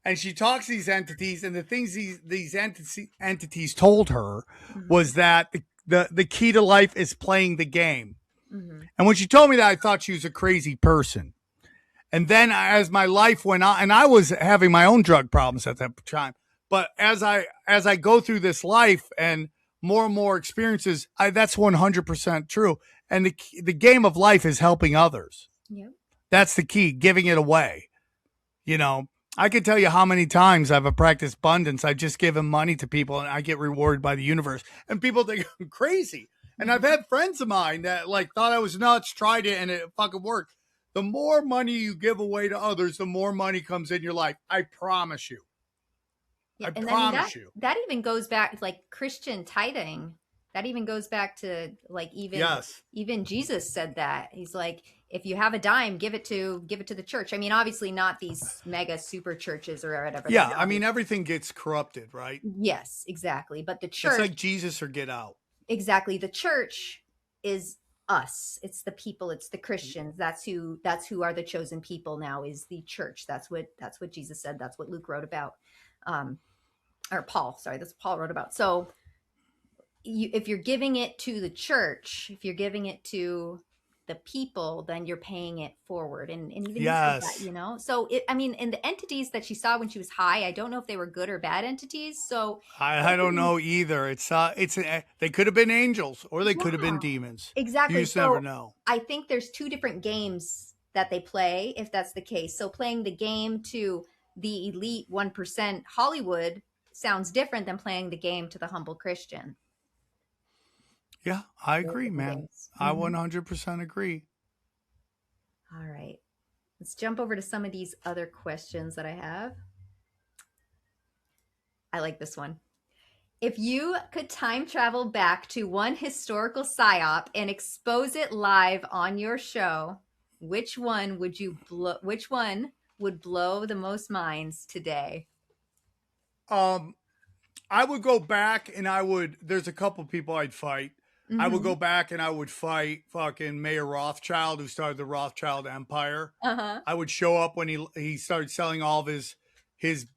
And she talks to these entities, and the things these entities told her was that the key to life is playing the game. Mm-hmm. And when she told me that, I thought she was a crazy person. And then as my life went on, and I was having my own drug problems at that time, but as I go through this life and more experiences, that's 100% true. And the game of life is helping others. Yep. That's the key, giving it away. You know, I can tell you how many times I've practiced abundance. I've just given money to people and I get rewarded by the universe. And people think I'm crazy. And I've had friends of mine that like thought I was nuts, tried it, and it fucking worked. The more money you give away to others, the more money comes in your life. I promise you. Yeah, I and promise you. that even goes back, like Christian tithing. That even goes back to like even Jesus said that. He's like, if you have a dime, give it to the church. I mean, obviously not these mega super churches or whatever. Yeah, I mean everything gets corrupted, right? Yes, exactly. But the church, it's like Jesus or Get Out. Exactly. The church is us. It's the people. It's the Christians. That's who are the chosen people now, is the church. That's what Jesus said. That's what Luke wrote about. Or Paul, sorry, that's what Paul wrote about. So if you're giving it to the church, if you're giving it to the people, then you're paying it forward. And even yes. that, you know, so I mean, in the entities that she saw when she was high, I don't know if they were good or bad entities. So I don't know either. They could have been angels or they could have been demons. Exactly. You just never know. I think there's two different games that they play, if that's the case. So playing the game to the elite 1% Hollywood sounds different than playing the game to the humble Christian. Yeah, I agree, man. I 100% agree. All right. Let's jump over to some of these other questions that I have. I like this one. If you could time travel back to one historical psyop and expose it live on your show, which one would blow the most minds today? I would go back and there's a couple people I'd fight. I would go back and I would fight fucking Mayor Rothschild, who started the Rothschild Empire. I would show up when he started selling all of his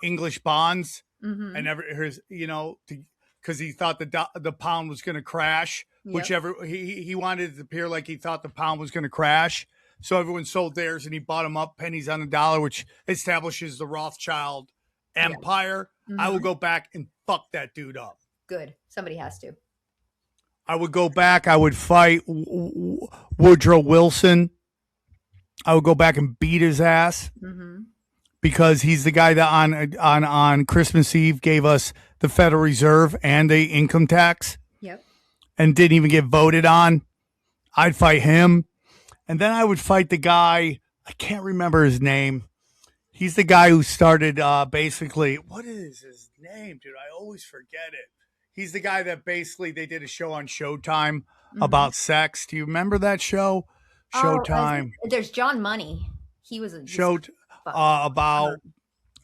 English bonds and because he thought the pound was going to crash. Yep. Whichever he wanted it to appear like he thought the pound was going to crash, so everyone sold theirs and he bought them up pennies on the dollar, which establishes the Rothschild Empire. I will go back and fuck that dude up. Good. Somebody has to. I would go back. I would fight Woodrow Wilson. I would go back and beat his ass because he's the guy that on Christmas Eve gave us the Federal Reserve and the income tax. Yep. And didn't even get voted on. I'd fight him. And then I would fight the guy. I can't remember his name. He's the guy who started basically. What is his name, dude? I always forget it. He's the guy that basically they did a show on Showtime about sex. Do you remember that show? Showtime. There's John Money. He was a show about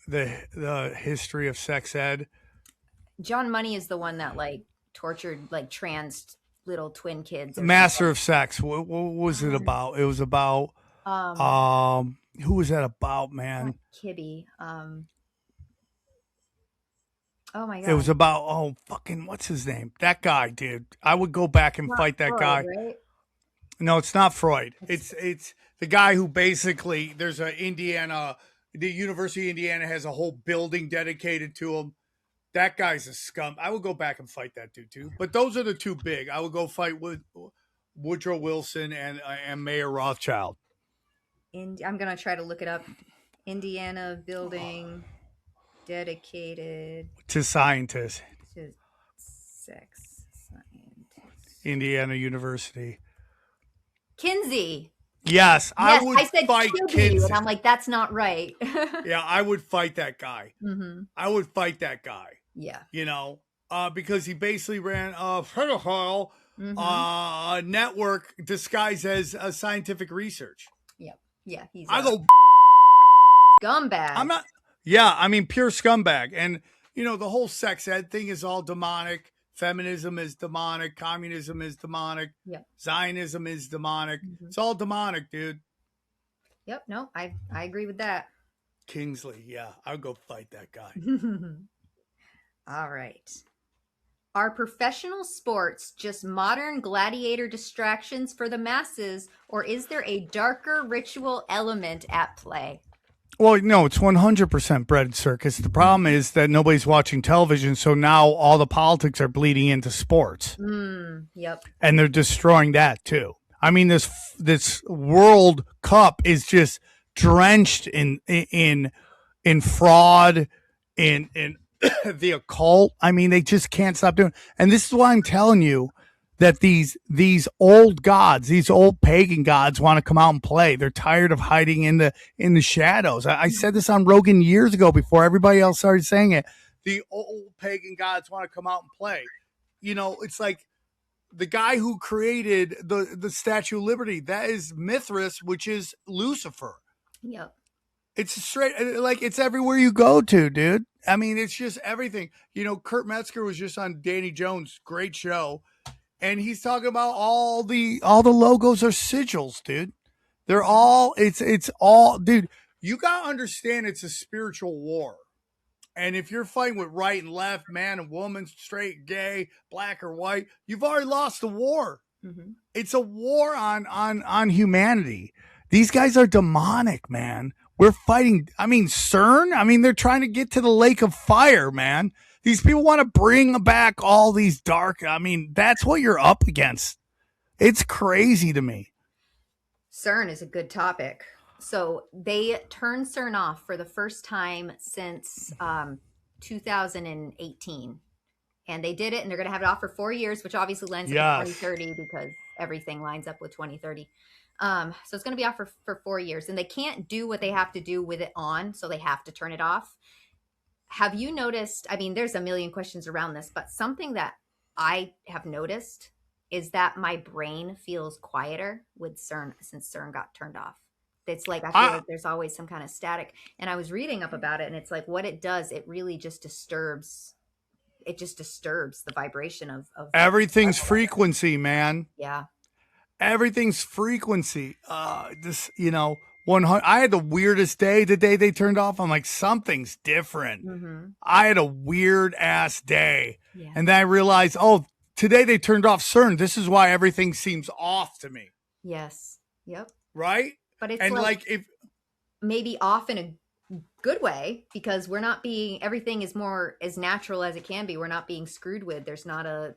the history of sex ed. John Money is the one that like tortured like trans little twin kids. Master of Sex. What was it about? It was about who was that about, man? Kibby. Oh my god. It was about fucking what's his name? That guy, dude. I would go back and fight that guy. Right? No, it's not Freud. It's the guy who basically there's the University of Indiana has a whole building dedicated to him. That guy's a scum. I would go back and fight that dude too. But those are the two big. I would go fight with Woodrow Wilson and Mayor Rothschild. I'm gonna try to look it up. Indiana building dedicated to scientists. To sex scientists. Indiana University. Kinsey. Yes, I said fight Kinsey. And I'm like, that's not right. Yeah, I would fight that guy. I would fight that guy. Yeah. You know, because he basically ran a pedophile network disguised as scientific research. Yep. Yeah. He's scumbag. I'm not. Yeah, I mean, pure scumbag. And, you know, the whole sex ed thing is all demonic. Feminism is demonic. Communism is demonic. Yep. Zionism is demonic. It's all demonic, dude. Yep. No, I agree with that. Kingsley, yeah, I'll go fight that guy. All right. Are professional sports just modern gladiator distractions for the masses, or is there a darker ritual element at play? Well, no, it's 100% bread circus. The problem is that nobody's watching television, so now all the politics are bleeding into sports. Yep. And they're destroying that too. I mean, this World Cup is just drenched in fraud, in the occult. I mean, they just can't stop doing. And this is why I'm telling you that these old gods, these old pagan gods, want to come out and play. They're tired of hiding in the shadows. I said this on Rogan years ago before everybody else started saying it. The old pagan gods want to come out and play. You know, it's like the guy who created the Statue of Liberty. That is Mithras, which is Lucifer. Yep. It's straight, like, it's everywhere you go to, dude. I mean, it's just everything. You know, Kurt Metzger was just on Danny Jones' great show, and he's talking about all the logos are sigils, dude. They're all, it's all, dude, you got to understand it's a spiritual war. And if you're fighting with right and left, man and woman, straight, gay, black or white, you've already lost the war. Mm-hmm. It's a war on humanity. These guys are demonic, man. We're fighting. I mean, CERN. I mean, they're trying to get to the lake of fire, man. These people want to bring back all these dark. I mean, that's what you're up against. It's crazy to me. CERN is a good topic. So they turned CERN off for the first time since 2018. And they did it, and they're going to have it off for 4 years, which obviously lines up with 2030 because everything lines up with 2030. So it's going to be off for 4 years, and they can't do what they have to do with it on, so they have to turn it off. Have you noticed, I mean, there's a million questions around this, but something that I have noticed is that my brain feels quieter with CERN since CERN got turned off. It's like I feel like there's always some kind of static. And I was reading up about it, and it's like what it does, it really just disturbs. It just disturbs the vibration of everything's frequency, man. Yeah. Everything's frequency. This, you know, 100. I had the weirdest day the day they turned off. I'm like, something's different. Mm-hmm. I had a weird ass day. Yeah. And then I realized, oh, today they turned off CERN. This is why everything seems off to me. Yes. Yep. Right? But it's like if maybe off in a good way, because we're not being, everything is more as natural as it can be. We're not being screwed with. There's not a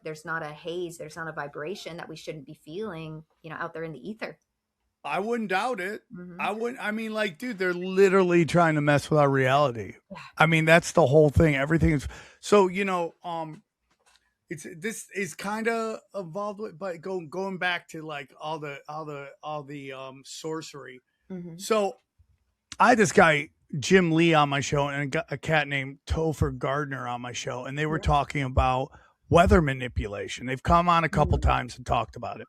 haze, there's not a vibration that we shouldn't be feeling, you know, out there in the ether. I wouldn't doubt it. Mm-hmm. I mean, like, dude, they're literally trying to mess with our reality. Yeah. I mean, that's the whole thing. Everything is so, you know, this is kind of evolved with, but going back to like all the sorcery. Mm-hmm. So I had this guy Jim Lee on my show and a cat named Topher Gardner on my show, and they were talking about weather manipulation. They've come on a couple times and talked about it.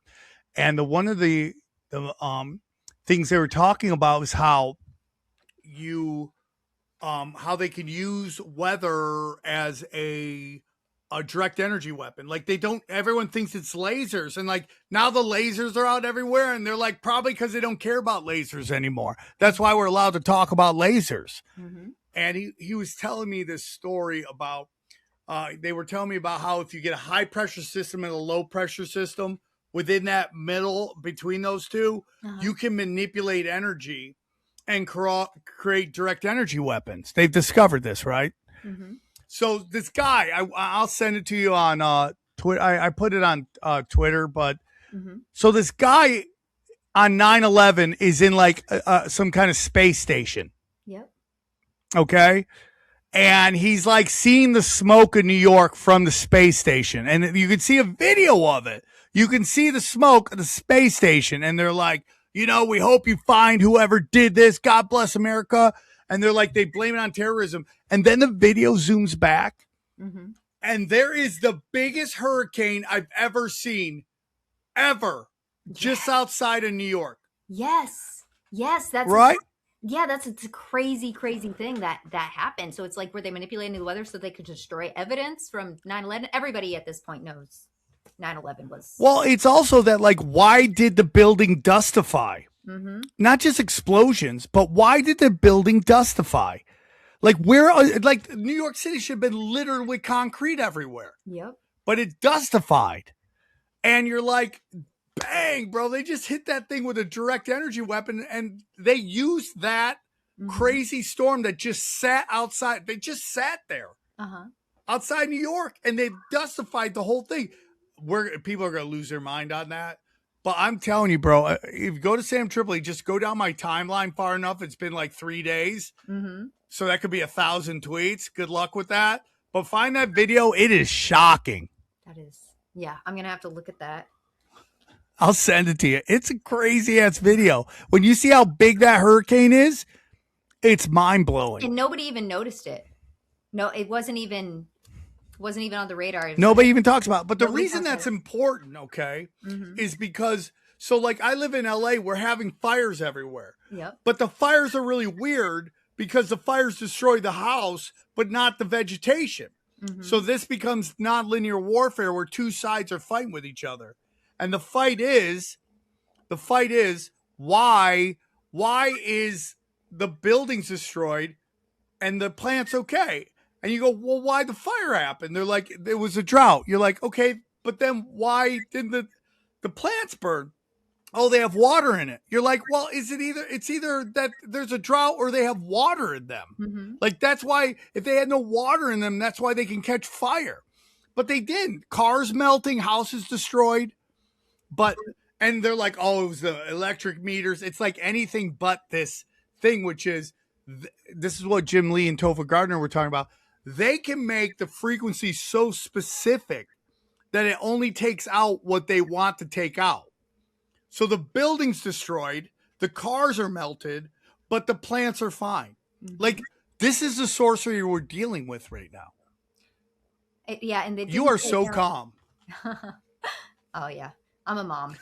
And one of the things they were talking about was how they can use weather as a direct energy weapon. Like everyone thinks it's lasers, and like now the lasers are out everywhere, and they're like, probably because they don't care about lasers anymore. That's why we're allowed to talk about lasers. Mm-hmm. And he was telling me this story about, they were telling me about how if you get a high pressure system and a low pressure system, within that middle between those two, you can manipulate energy and create direct energy weapons. They've discovered this, right? Mm-hmm. So this guy, I'll send it to you on Twitter. I put it on Twitter, but so this guy on 9/11 is in like some kind of space station. Yep. Okay. And he's like seeing the smoke of New York from the space station. And you can see a video of it. You can see the smoke of the space station. And they're like, you know, we hope you find whoever did this. God bless America. And they're like, they blame it on terrorism. And then the video zooms back. Mm-hmm. And there is the biggest hurricane I've ever seen, just outside of New York. Yes. That's right. It's a crazy thing that happened. So it's like, were they manipulating the weather so they could destroy evidence from 9/11? Everybody at this point knows 9/11 was. Well, it's also that, like, why did the building dustify? Not just explosions, but why did the building dustify? Like like New York City should have been littered with concrete everywhere. Yep. But it dustified. And you're like, bang, bro, they just hit that thing with a direct energy weapon, and they used that crazy storm that just sat outside. They just sat there outside New York, and they dustified the whole thing. People are going to lose their mind on that. But I'm telling you, bro, if you go to Sam Tripoli, just go down my timeline far enough. It's been like 3 days. So that could be 1,000 tweets. Good luck with that. But find that video. It is shocking. That is. Yeah, I'm going to have to look at that. I'll send it to you. It's a crazy ass video. When you see how big that hurricane is, it's mind blowing. And nobody even noticed it. No, it wasn't even on the radar. Nobody even talks about it. But the reason that's important, is because, so like I live in LA, we're having fires everywhere. Yep. But the fires are really weird because the fires destroy the house, but not the vegetation. So this becomes nonlinear warfare where two sides are fighting with each other. And the fight is why is the buildings destroyed and the plant's okay? And you go, well, why the fire happened? They're like, there was a drought. You're like, okay, but then why didn't the plants burn? Oh, they have water in it. You're like, well, it's either that there's a drought or they have water in them. Like, that's why, if they had no water in them, that's why they can catch fire. But they didn't. Cars melting, houses destroyed. And they're like, oh, it was the electric meters. It's like anything but this thing, which is, this is what Jim Lee and Topher Gardner were talking about. They can make the frequency so specific that it only takes out what they want to take out. So the building's destroyed, the cars are melted, but the plants are fine. Like, this is the sorcery we're dealing with right now. And you are so calm. Oh yeah, I'm a mom.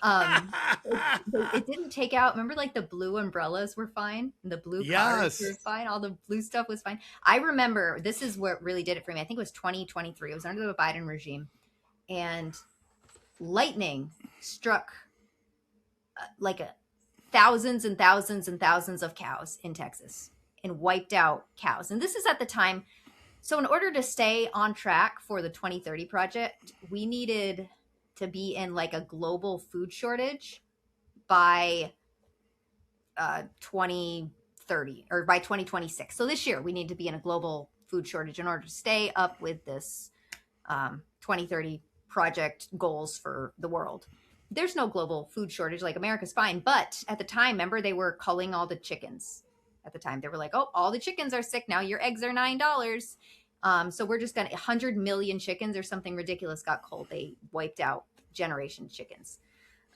It didn't take out. Remember, like the blue umbrellas were fine, the blue cars were fine, all the blue stuff was fine. I remember this is what really did it for me. I think it was 2023. It was under the Biden regime, and lightning struck like thousands and thousands and thousands of cows in Texas and wiped out cows. And this is at the time. So in order to stay on track for the 2030 project, we needed to be in like a global food shortage by 2030 or by 2026. So this year we need to be in a global food shortage in order to stay up with this 2030 project goals for the world. There's no global food shortage, like America's fine. But at the time, remember, they were culling all the chickens. At the time, they were like, oh, all the chickens are sick now. Your eggs are $9. So we're just going to 100 million chickens or something ridiculous got culled. They wiped out generation chickens.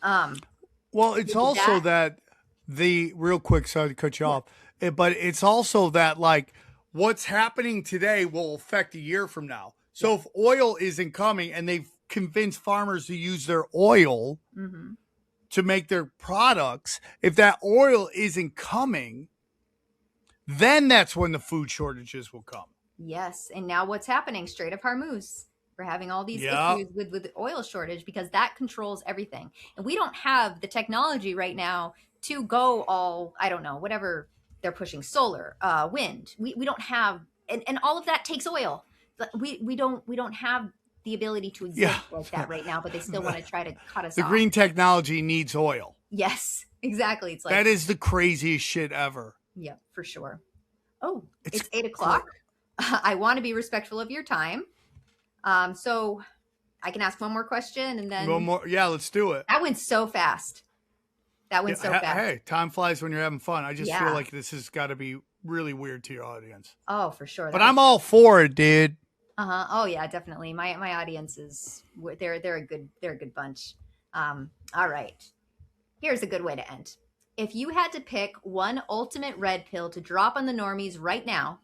Well, it's also that real quick, sorry to cut you off, but it's also that like what's happening today will affect a year from now. So if oil isn't coming and they've convinced farmers to use their oil to make their products, if that oil isn't coming, then that's when the food shortages will come. Yes. And now what's happening? Strait of Hormuz. We're having all these issues with the oil shortage because that controls everything. And we don't have the technology right now to go all, I don't know, whatever they're pushing, solar, wind. We don't have, and all of that takes oil. We don't have the ability to exist like that right now, but they still want to try to cut us off. The green technology needs oil. Yes, exactly. It's like that is the craziest shit ever. Yeah, for sure. Oh, it's 8:00. I want to be respectful of your time. So I can ask one more question and then one more. Yeah, let's do it. That went so fast. Hey, time flies when you're having fun. I just feel like this has got to be really weird to your audience. Oh, for sure. But I'm all for it, dude. Oh yeah, definitely. My audience is they're a good bunch. All right. Here's a good way to end. If you had to pick one ultimate red pill to drop on the normies right now,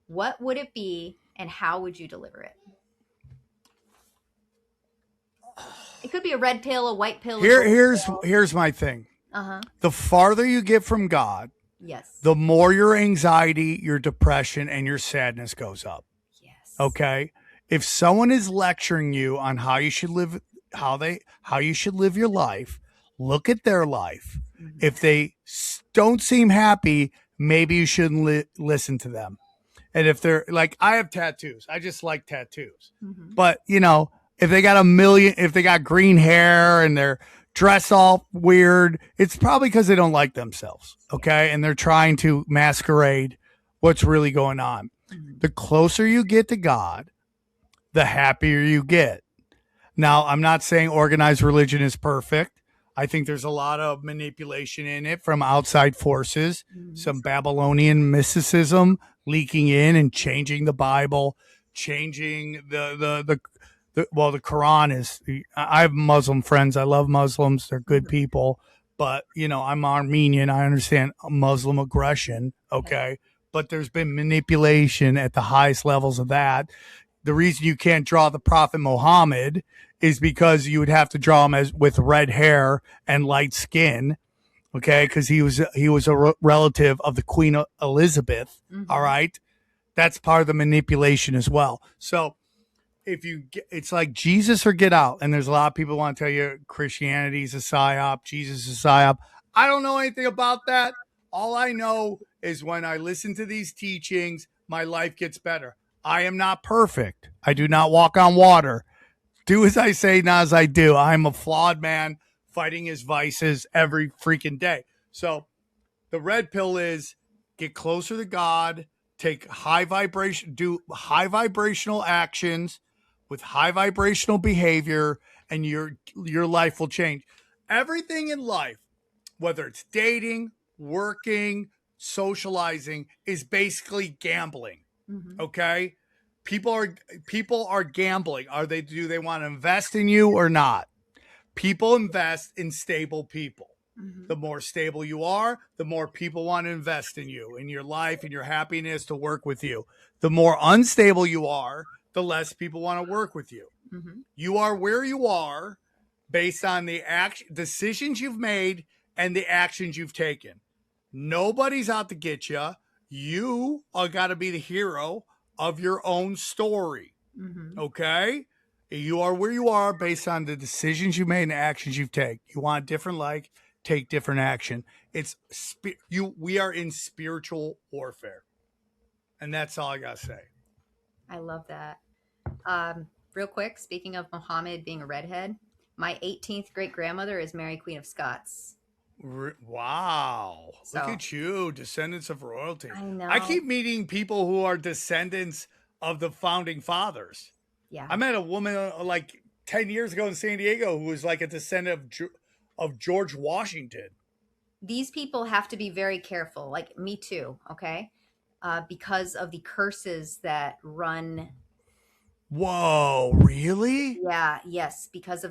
what would it be and how would you deliver it? It could be a red pill, a white pill. Here's my thing. The farther you get from God, the more your anxiety, your depression, and your sadness goes up. Okay. If someone is lecturing you on how you should live, how you should live your life, look at their life. If they don't seem happy, maybe you shouldn't listen to them. And if they're like, I have tattoos. I just like tattoos. But, if they got if they got green hair and they're dressed all weird, it's probably because they don't like themselves. Okay. And they're trying to masquerade what's really going on. The closer you get to God, the happier you get. Now, I'm not saying organized religion is perfect. I think there's a lot of manipulation in it from outside forces, some Babylonian mysticism leaking in and changing the Bible, changing the Quran is. I have Muslim friends. I love Muslims. They're good people. But, I'm Armenian. I understand Muslim aggression. Okay. But there's been manipulation at the highest levels of that. The reason you can't draw the Prophet Muhammad is because you would have to draw him with red hair and light skin. Okay. Because he was a relative of the Queen Elizabeth. All right. That's part of the manipulation as well. So, it's like Jesus or get out. And there's a lot of people want to tell you Christianity is a psyop, Jesus is a psyop. I don't know anything about that. All I know is when I listen to these teachings, my life gets better. I am not perfect. I do not walk on water. Do as I say, not as I do. I'm a flawed man fighting his vices every freaking day. So the red pill is get closer to God, take do high vibrational actions with high vibrational behavior, and your life will change. Everything in life, whether it's dating, working, socializing, is basically gambling. Okay? People are gambling. Do they want to invest in you or not? People invest in stable people. The more stable you are, the more people want to invest in you, in your life, in your happiness, to work with you. The more unstable you are, the less people want to work with you. You are where you are based on the decisions you've made and the actions you've taken. Nobody's out to get you. You are got to be the hero of your own story. Okay? You are where you are based on the decisions you made and the actions you've taken. You want a different life, take different action. We are in spiritual warfare. And that's all I got to say. I love that. Real quick, speaking of Muhammad being a redhead, my 18th great grandmother is Mary Queen of Scots. Wow. Look at you, descendants of royalty. I know. I keep meeting people who are descendants of the founding fathers. Yeah. I met a woman like 10 years ago in San Diego who was like a descendant of George Washington. These people have to be very careful, like me too, okay? Because of the curses that run. Whoa, really? Yeah, yes, because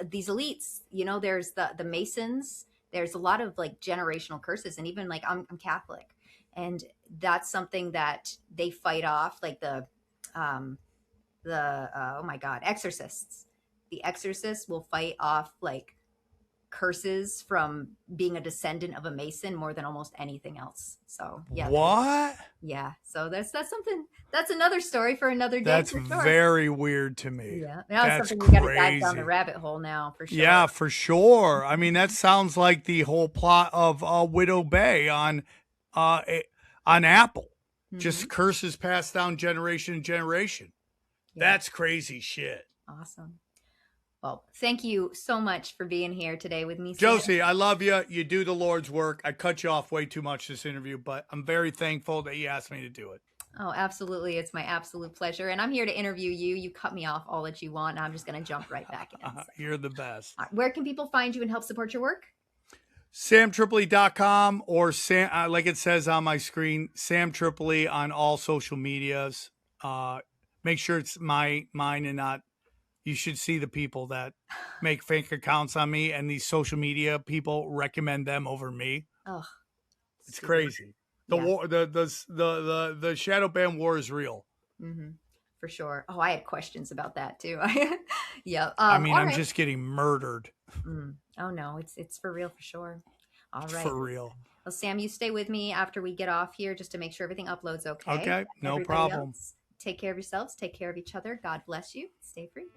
these elites, there's the Masons, there's a lot of like generational curses, and even like I'm Catholic, and that's something that they fight off, like the oh my God, exorcists. The exorcists will fight off like curses from being a descendant of a Mason more than almost anything else. So yeah. What? Yeah. So that's something. That's another story for another day. That's for sure. Very weird to me. Yeah. Now that's something you got to crazy. dive down the rabbit hole now for sure. Yeah, for sure. I mean, that sounds like the whole plot of Widow Bay on Apple. Just curses passed down generation to generation. Yeah. That's crazy shit. Awesome. Well, thank you so much for being here today with me, Josie. I love you. You do the Lord's work. I cut you off way too much this interview, but I'm very thankful that you asked me to do it. Oh, absolutely. It's my absolute pleasure. And I'm here to interview you. You cut me off all that you want. And I'm just going to jump right back in. So. You're the best. Where can people find you and help support your work? SamTripoli.com or Sam, like it says on my screen, Sam Tripoli on all social medias. Make sure it's mine and not. You should see the people that make fake accounts on me, and these social media people recommend them over me. Oh, it's crazy. The war, the shadow ban war is real. For sure. Oh, I had questions about that too. Yeah. I'm just getting murdered. Oh no, it's for real for sure. All right. For real. Well, Sam, you stay with me after we get off here just to make sure everything uploads okay. Okay, no problem. Take care of yourselves. Take care of each other. God bless you. Stay free.